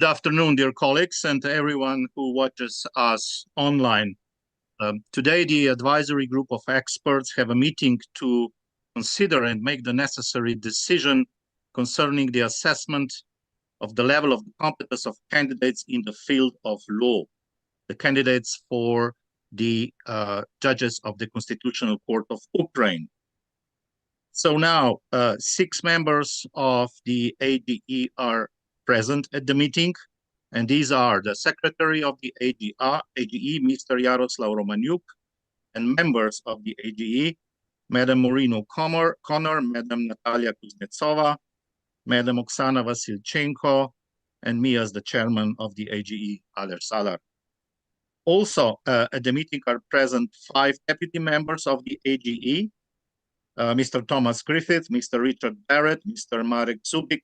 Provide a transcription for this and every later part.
Good afternoon, dear colleagues, and everyone who watches us online. Today, the advisory group of experts have a meeting to consider and make the necessary decision concerning the assessment of the level of competence of candidates in the field of law, the candidates for the judges of the Constitutional Court of Ukraine. So now, 6 members of the AGE are present at the meeting, and these are the Secretary of the AGE, Mr. Yaroslav Romaniuk, and members of the AGE, Madam Maureen Connor, Madam Natalia Kuznetsova, Madam Oksana Vasilchenko, and me as the chairman of the AGE, Aler Salar. Also at the meeting are present 5 deputy members of the AGE, Mr. Thomas Griffith, Mr. Richard Barrett, Mr. Marek Zubik,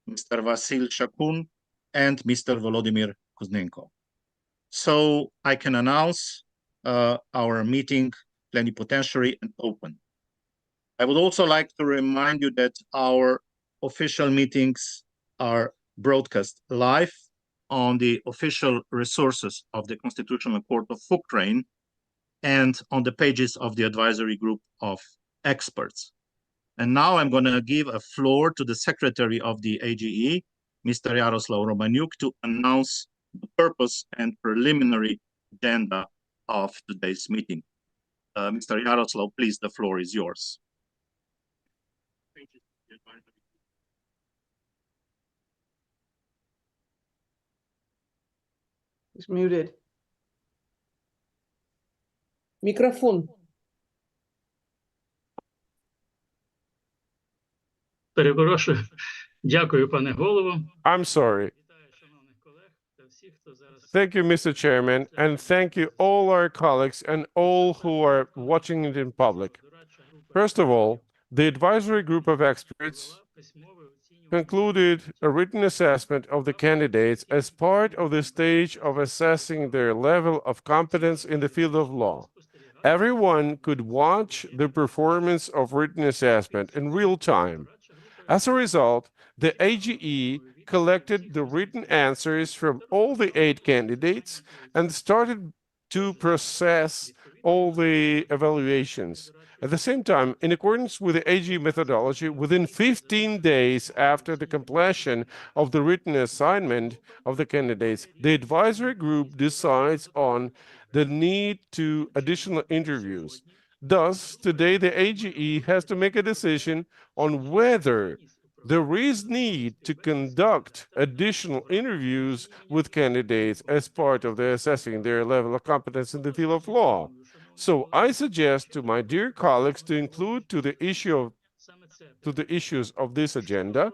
Mr. Vasil Shakun, and Mr. Volodymyr Kuznenko. So I can announce our meeting plenipotentiary and open. I would also like to remind you that our official meetings are broadcast live on the official resources of the Constitutional Court of Ukraine and on the pages of the advisory group of experts. And now I'm going to give a floor to the Secretary of the AGE, Mr. Yaroslav Romaniuk, to announce the purpose and preliminary agenda of today's meeting. Mr. Yaroslav, please, the floor is yours. It's muted. Microphone. Перепрошую. Дякую, пане голово. I'm sorry. Thank you, Mr. Chairman, and thank you all our colleagues and all who are watching it in public. First of all, the advisory group of experts concluded a written assessment of the candidates as part of the stage of assessing their level of competence in the field of law. Everyone could watch the performance of written assessment in real time. As a result, the AGE collected the written answers from all the 8 candidates and started to process all the evaluations. At the same time, in accordance with the AGE methodology, within 15 days after the completion of the written assignment of the candidates, the advisory group decides on the need to additional interviews. Thus, today the AGE has to make a decision on whether there is need to conduct additional interviews with candidates as part of the assessing their level of competence in the field of law. So I suggest to my dear colleagues to include to the issues of this agenda,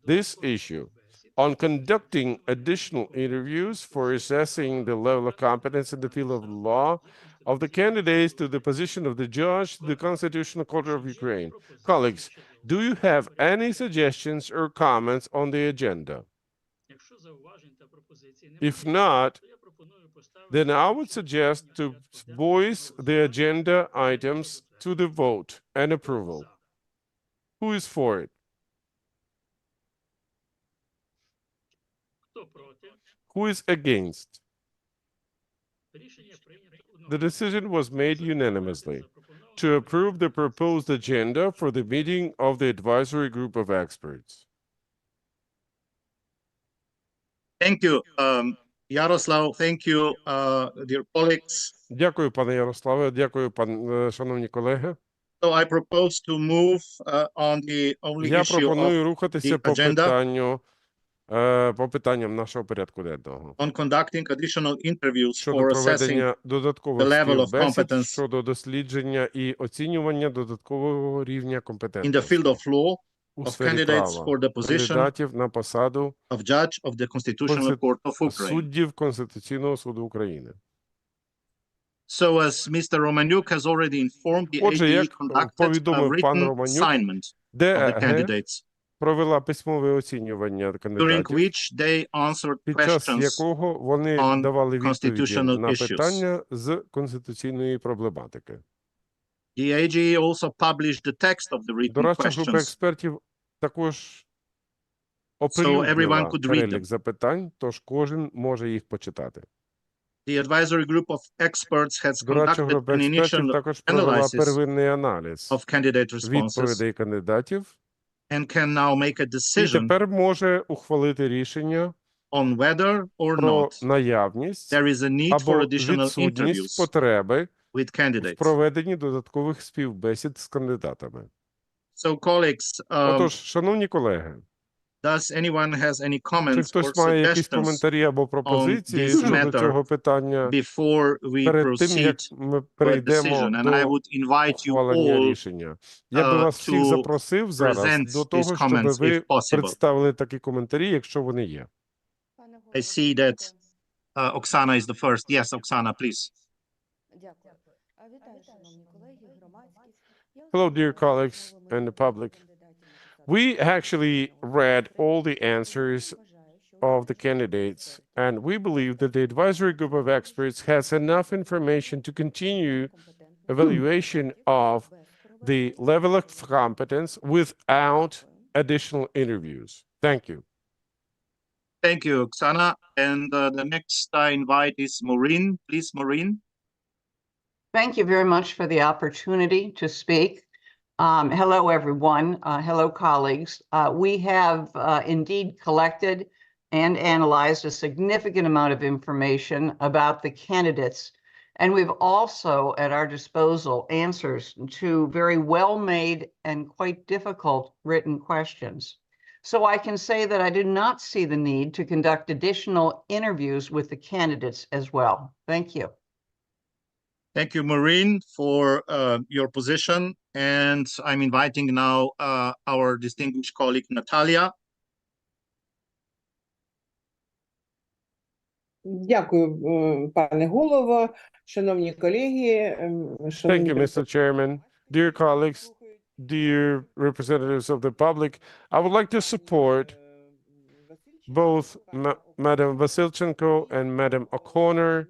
this issue on conducting additional interviews for assessing the level of competence in the field of law of the candidates to the position of the judge to the Constitutional Court of Ukraine. Colleagues, do you have any suggestions or comments on the agenda? If not, then I would suggest to voice the agenda items to the vote and approval. Who is for it? Who is against? The decision was made unanimously to approve the proposed agenda for the meeting of the advisory group of experts. Thank you, Yaroslav. Thank you, dear colleagues. Дякую, пане Ярославе. Дякую, шановні колеги. So I propose to move on the only Я issue пропоную of рухатися the по питанням нашого порядку денного. on conducting additional interviews Щодо for assessing проведення додаткових the level of співбесід competence щодо дослідження і оцінювання додаткового рівня in the компетентності field of law у of сфері candidates права, for the position кандидатів на посаду of judge of the Constitutional Court of Ukraine. суддів Конституційного суду України. So as Mr. Romaniuk has already informed, the Отже, AGE як conducted a повідомив пан written Романюк, assignment of the ДЕГ candidates, провела письмове оцінювання during кандидатів, which they answered під час questions якого вони on давали відповіді constitutional на issues. питання з конституційної проблематики. The AGE also published the text of the written Дорадча група questions експертів також everyone оприлюднила could read перелік them. запитань, тож кожен може їх почитати. The advisory group of experts has Дорадча conducted група an експертів initial також провела analysis первинний аналіз of candidate responses відповідей кандидатів and can now make a і decision тепер може ухвалити рішення on whether or про not наявність there is a need for або additional відсутність interviews потреби with в candidates. проведенні додаткових співбесід з кандидатами. So, colleagues, Отож, шановні колеги, does anyone has any чи comments or хтось має якісь suggestions коментарі або пропозиції this щодо matter цього питання before we перед тим, як proceed ми to a перейдемо decision? And I до would invite you ухвалення all рішення? Я би вас всіх to запросив зараз present до these того, щоб comments if ви possible. представили такі коментарі, якщо вони є. I see that Oksana is the first. Yes, Oksana, please. Hello, dear colleagues and the public. We actually read all the answers of the candidates, and we believe that the advisory group of experts has enough information to continue evaluation of the level of competence without additional interviews. Thank you. Thank you, Oksana. And the next I invite is Maureen. Please, Maureen. Thank you very much for the opportunity to speak. Hello, everyone. Hello, colleagues. We have indeed collected and analyzed a significant amount of information about the candidates. And we've also at our disposal answers to very well-made and quite difficult written questions. So I can say that I do not see the need to conduct additional interviews with the candidates as well. Thank you. Thank you, Maureen, for your position. And I'm inviting now our distinguished colleague, Natalia. Дякую, пане голово, шановні колеги, Thank you, Mr. Chairman. Dear colleagues, dear representatives of the public, I would like to support both Madam Vasilchenko and Madam O'Connor.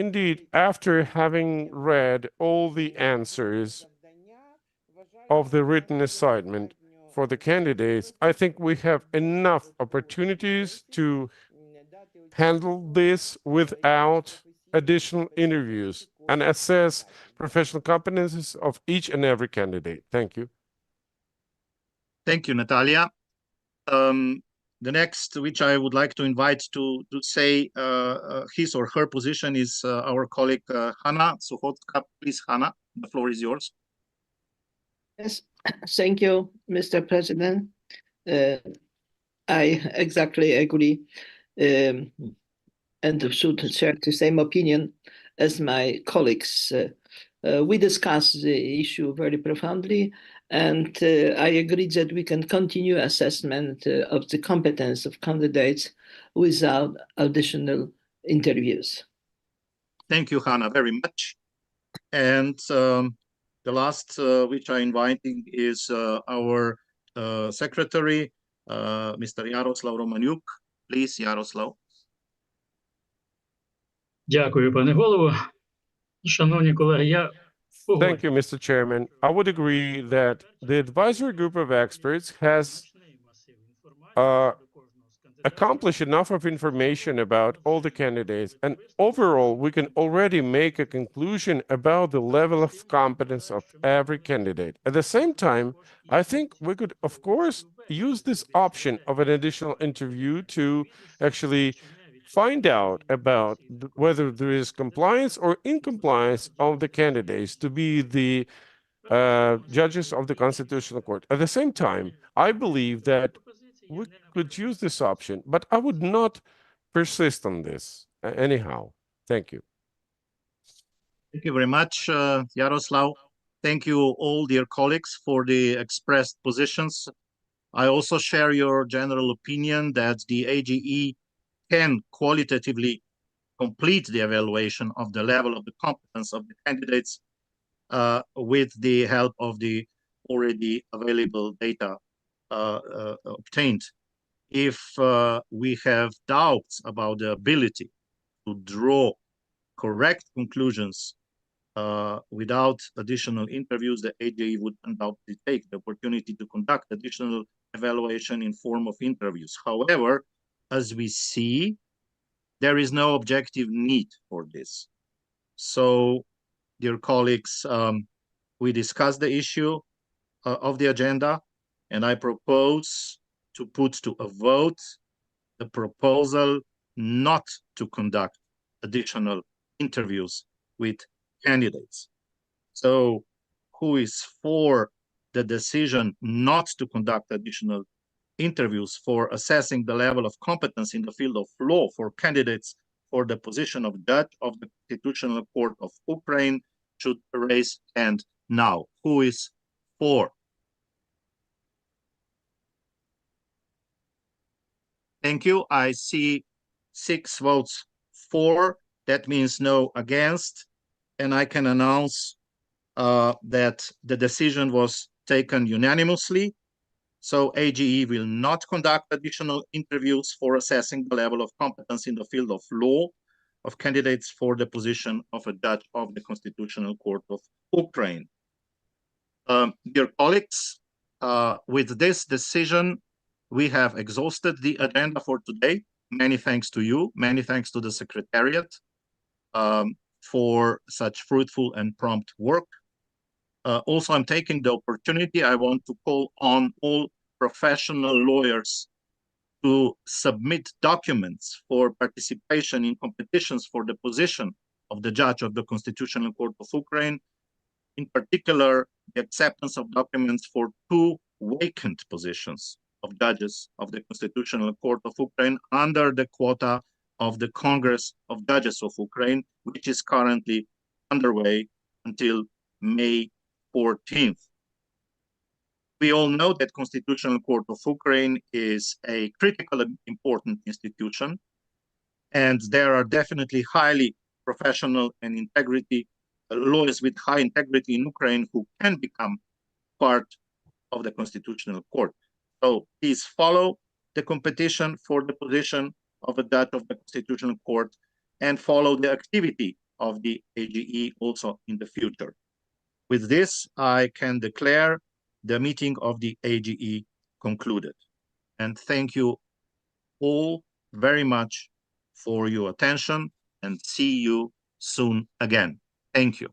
Indeed, after having read all the answers of the written assignment for the candidates, I think we have enough opportunities to handle this without additional interviews and assess professional competencies of each and every candidate. Thank you. Thank you, Natalia. The next, which I would like to invite to say his or her position, is our colleague Hanna Sukhotka. Please, Hanna, the floor is yours. Yes, thank you, Mr. President. I exactly agree and should share the same opinion as my colleagues. We discussed the issue very profoundly, and I agree that we can continue assessment of the competence of candidates without additional interviews. Thank you, Hanna, very much. And the last, which I'm inviting, is our secretary, Mr. Yaroslav Romaniuk. Please, Yaroslav. Дякую, пане голово. Шановні колеги, я Thank you, Mr. Chairman. I would agree that the advisory group of experts has accomplished enough of information about all the candidates, and overall, we can already make a conclusion about the level of competence of every candidate. At the same time, I think we could, of course, use this option of an additional interview to actually find out about whether there is compliance or incompliance of the candidates to be the judges of the Constitutional Court. At the same time, I believe that we could use this option, but I would not persist on this anyhow. Thank you. Thank you very much, Yaroslav. Thank you all, dear colleagues, for the expressed positions. I also share your general opinion that the AGE can qualitatively complete the evaluation of the level of the competence of the candidates with the help of the already available data obtained. If we have doubts about the ability to draw correct conclusions without additional interviews, the AGE would undoubtedly take the opportunity to conduct additional evaluation in form of interviews. However, as we see, there is no objective need for this. So, dear colleagues, we discussed the issue of the agenda, and I propose to put to a vote the proposal not to conduct additional interviews with candidates. So, who is for the decision not to conduct additional interviews for assessing the level of competence in the field of law for candidates for the position of judge of the Constitutional Court of Ukraine should raise hand now. Who is for? Thank you. I see 6 votes for. That means no against. And I can announce that the decision was taken unanimously. So AGE will not conduct additional interviews for assessing the level of competence in the field of law of candidates for the position of a judge of the Constitutional Court of Ukraine. Dear colleagues, with this decision, we have exhausted the agenda for today. Many thanks to you. Many thanks to the Secretariat for such fruitful and prompt work. Also, I'm taking the opportunity, I want to call on all professional lawyers to submit documents for participation in competitions for the position of the judge of the Constitutional Court of Ukraine. In particular, the acceptance of documents for 2 vacant positions of judges of the Constitutional Court of Ukraine under the quota of the Congress of Judges of Ukraine, which is currently underway until May 14th. We all know that Constitutional Court of Ukraine is a critically important institution, and there are definitely highly professional and integrity lawyers with high integrity in Ukraine who can become part of the Constitutional Court. So please follow the competition for the position of a judge of the Constitutional Court and follow the activity of the AGE also in the future. With this, I can declare the meeting of the AGE concluded. And thank you all very much for your attention, and see you soon again. Thank you.